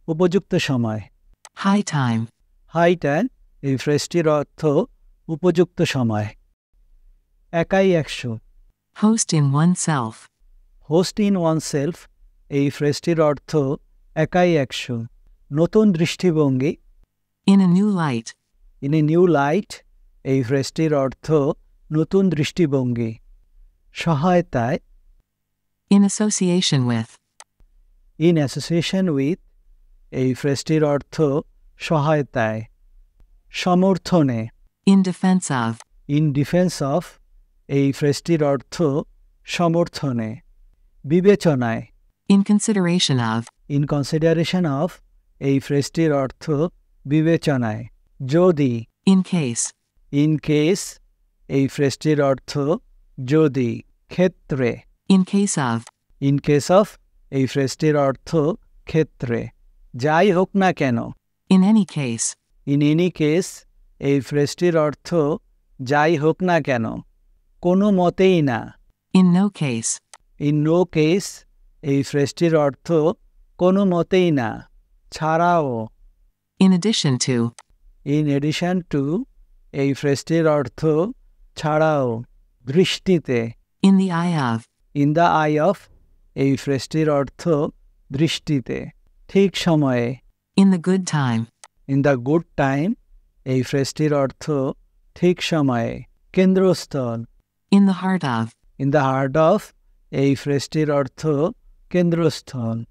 উপযুক্ত সময়। High time. High time এই ফ্রেজটির অর্থ উপযুক্ত সময়। একাই একশো। Host in oneself. Host in oneself এই ফ্রেজটির অর্থ একাই একশো। নতুন দৃষ্টিভঙ্গি। In a new light. In a new light এই ফ্রেজটির অর্থ নতুন দৃষ্টিভঙ্গি। সহায়তায়। In association with. In association with এই ফ্রেজটির অর্থ সহায়তায়। সমর্থনে। In defense of. In defence of এই ফ্রেজটির অর্থ সমর্থনে। বিবেচনায়। In consideration of. In consideration of এই ফ্রেজটির অর্থ বিবেচনায়। যদি। In case. ইন কেস এই ফ্রেজটির অর্থ যদি। ক্ষেত্রে। In case of. In case of এই ফ্রেজটির অর্থ ক্ষেত্রে। যাই হোক না কেন। In any case. In any case এই ফ্রেজটির অর্থ যাই হোক না কেন। কোনো মতেই না। In no case. In no case এই ফ্রেজটির অর্থ কোনো মতেই না। ছাড়াও। In addition to. In addition to এই ফ্রেজটির অর্থ ছাড়াও। দৃষ্টিতে। In the eye of. In the eye of এই ফ্রেজটির অর্থ দৃষ্টিতে। ঠিক সময়ে। In the good time. In the good time এই ফ্রেজটির অর্থ ঠিক সময়ে। কেন্দ্রস্থল। In the heart of. In the heart of এই ফ্রেজটির অর্থ কেন্দ্রস্থল।